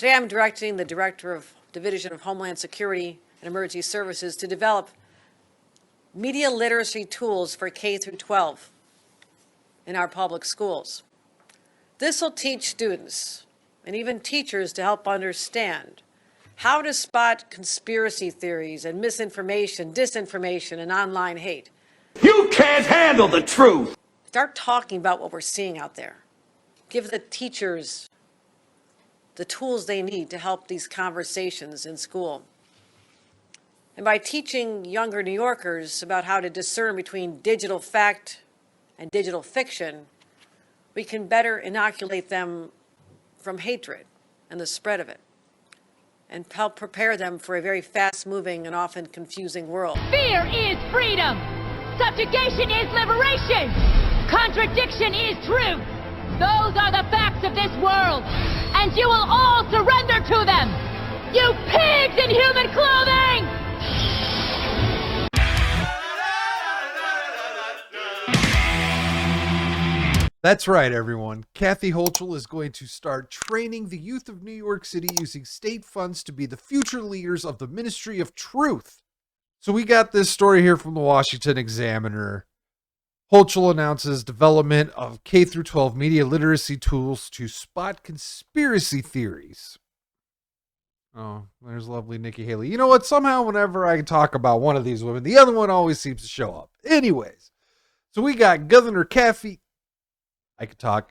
Today I'm directing the Director of Division of Homeland Security and Emergency Services to develop media literacy tools for K through 12 in our public schools. This will teach students and even teachers to help understand how to spot conspiracy theories and misinformation, disinformation, and online hate. You can't handle the truth! Start talking about what we're seeing out there. Give the teachers the tools they need to help these conversations in school. And by teaching younger New Yorkers about how to discern between digital fact and digital fiction, we can better inoculate them from hatred and the spread of it, and help prepare them for a very fast-moving and often confusing world. Fear is freedom. Subjugation is liberation. Contradiction is truth. Those are the facts of this world, and you will all surrender to them. You pigs in human clothing! That's right, everyone. Kathy Hochul is going to start training the youth of New York City using state funds to be the future leaders of the Ministry of Truth. So we got this story here from the Washington Examiner. Hochul announces development of K through 12 media literacy tools to spot conspiracy theories. Oh, there's lovely Nikki Haley. You know what? Somehow whenever I talk about one of these women, the other one always seems to show up. Anyways, so we got Governor Kathy Hochul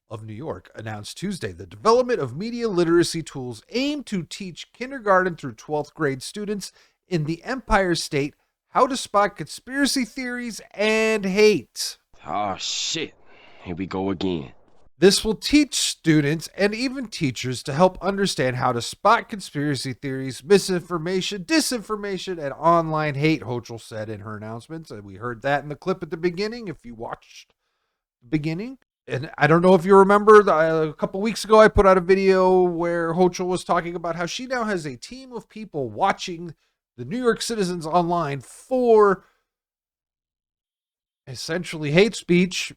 of New York announced Tuesday the development of media literacy tools aimed to teach kindergarten through 12th grade students in the Empire State how to spot conspiracy theories and hate. Oh shit, here we go again. This will teach students and even teachers to help understand how to spot conspiracy theories, misinformation, disinformation, and online hate, Hochul said in her announcements. And we heard that in the clip at the beginning, if you watched the beginning. And I don't know if you remember, a couple weeks ago, I put out a video where Hochul was talking about how she now has a team of people watching the New York citizens online for essentially hate speech.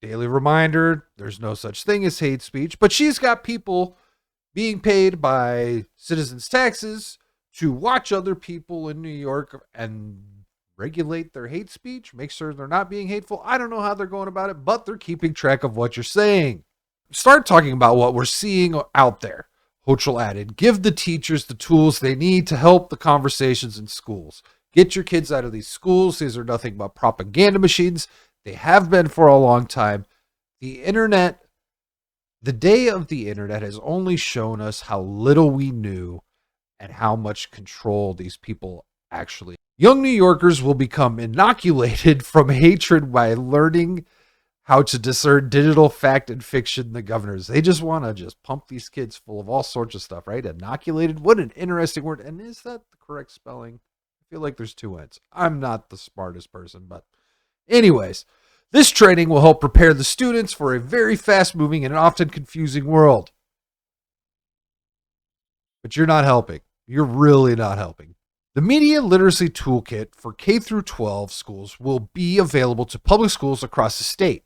Daily reminder, there's no such thing as hate speech, but she's got people being paid by citizens' taxes to watch other people in New York and regulate their hate speech, make sure they're not being hateful. I don't know how they're going about it, but they're keeping track of what you're saying. Start talking about what we're seeing out there, Hochul added. Give the teachers the tools they need to help the conversations in schools. Get your kids out of these schools. These are nothing but propaganda machines. They have been for a long time. The internet, the day of the internet has only shown us how little we knew and how much control these people actually. Young New Yorkers will become inoculated from hatred by learning how to discern digital fact and fiction. The governors, they just want to just pump these kids full of all sorts of stuff, right? Inoculated. What an interesting word. And is that the correct spelling? I feel like there's two N's. I'm not the smartest person, but anyways, this training will help prepare the students for a very fast-moving and often confusing world. But you're not helping. You're really not helping. The Media Literacy Toolkit for K through 12 schools will be available to public schools across the state,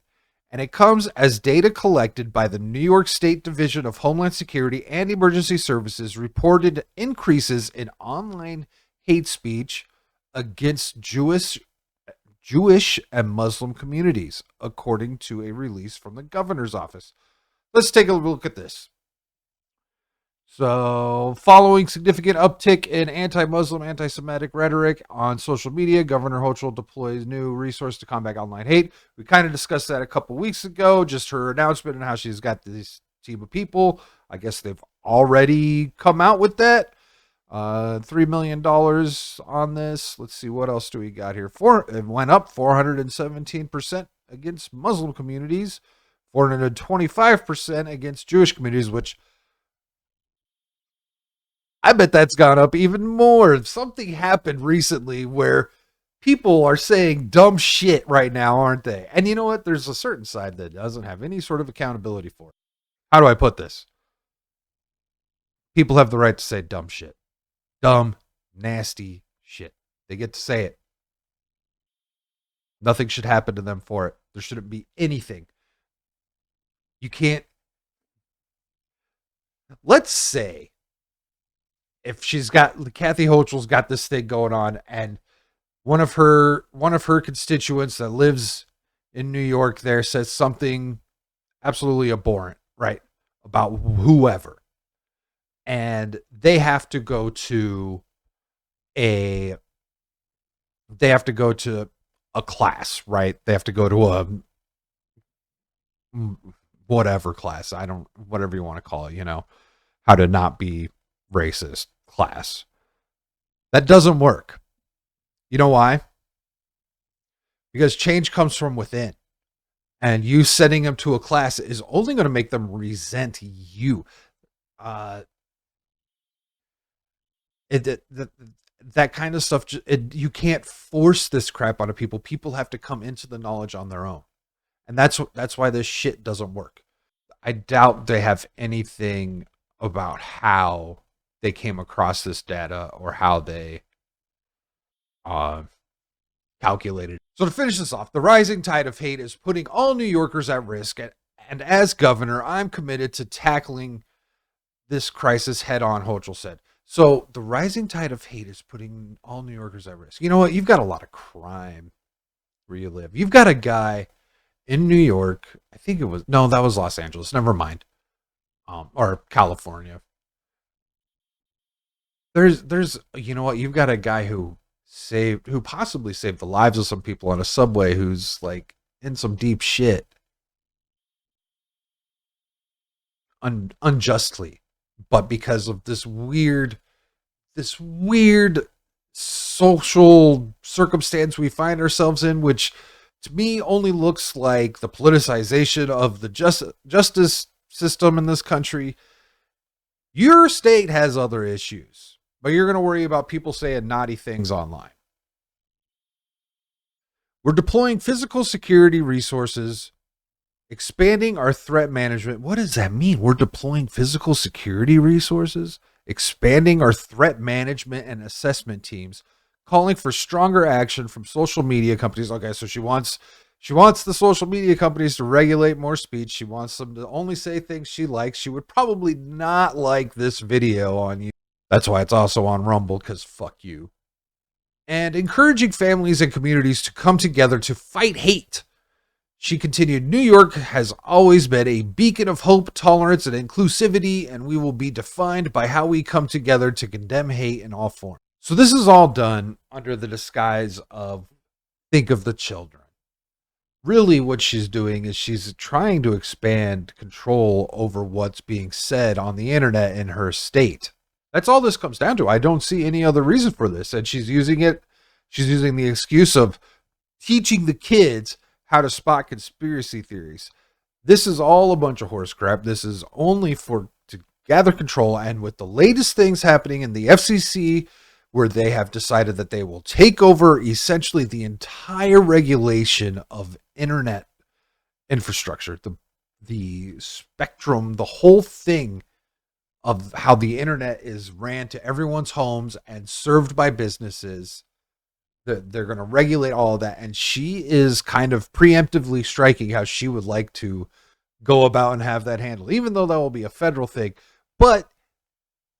and it comes as data collected by the New York State Division of Homeland Security and Emergency Services reported increases in online hate speech against Jewish and Muslim communities, according to a release from the governor's office. Let's take a look at this. So, following significant uptick in anti-Muslim, anti-Semitic rhetoric on social media, Governor Hochul deploys new resource to combat online hate. We kind of discussed that a couple weeks ago, just her announcement and how she's got this team of people. I guess they've already come out with that. $3 million on this. Let's see, what else do we got here? It went up 417% against Muslim communities, 425% against Jewish communities, which I bet that's gone up even more. Something happened recently where people are saying dumb shit right now, aren't they? And you know what? There's a certain side that doesn't have any sort of accountability for it. How do I put this? People have the right to say dumb shit. Dumb, nasty shit. They get to say it. Nothing should happen to them for it. There shouldn't be anything. You can't let's say if Kathy Hochul's got this thing going on, and one of her constituents that lives in New York there says something absolutely abhorrent, right, about whoever, and they have to go to a class, right? They have to go to a whatever class, whatever you want to call it, how to not be racist class. That doesn't work. You know why? Because change comes from within. And you sending them to a class is only going to make them resent you. That kind of stuff, you can't force this crap onto people. People have to come into the knowledge on their own. And that's why this shit doesn't work. I doubt they have anything about how they came across this data or how they calculated. So to finish this off, the rising tide of hate is putting all New Yorkers at risk. And as governor, I'm committed to tackling this crisis head on, Hochul said. So the rising tide of hate is putting all New Yorkers at risk. You know what? You've got a lot of crime where you live. You've got a guy in New York. That was Los Angeles. Never mind. Or California. There's, you know what? You've got a guy who possibly saved the lives of some people on a subway who's like in some deep shit. Unjustly. But because of this weird social circumstance we find ourselves in, which to me only looks like the politicization of the justice system in this country. Your state has other issues, but you're going to worry about people saying naughty things online. We're deploying physical security resources, expanding our threat management. What does that mean? We're deploying physical security resources, expanding our threat management and assessment teams, calling for stronger action from social media companies. Okay, so she wants the social media companies to regulate more speech. She wants them to only say things she likes. She would probably not like this video on you. That's why it's also on Rumble, because fuck you. And encouraging families and communities to come together to fight hate. She continued, New York has always been a beacon of hope, tolerance, and inclusivity, and we will be defined by how we come together to condemn hate in all forms. So this is all done under the disguise of think of the children. Really what she's doing is she's trying to expand control over what's being said on the internet in her state. That's all this comes down to. I don't see any other reason for this. And she's using the excuse of teaching the kids how to spot conspiracy theories. This is all a bunch of horse crap. This is only to gather control. And with the latest things happening in the FCC, where they have decided that they will take over essentially the entire regulation of internet infrastructure, the spectrum, the whole thing of how the internet is ran to everyone's homes and served by businesses. They're going to regulate all of that. And she is kind of preemptively striking how she would like to go about and have that handled, even though that will be a federal thing. But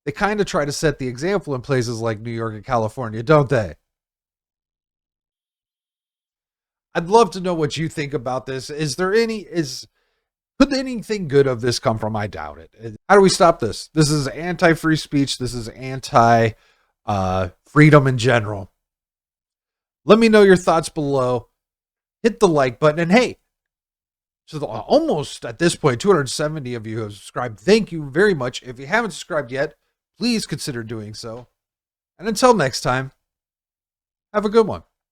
they kind of try to set the example in places like New York and California, don't they? I'd love to know what you think about this. Could anything good of this come from? I doubt it. How do we stop this? This is anti-free speech. This is anti-freedom in general. Let me know your thoughts below. Hit the like button. And hey, so almost at this point, 270 of you have subscribed. Thank you very much. If you haven't subscribed yet, please consider doing so. And until next time, have a good one.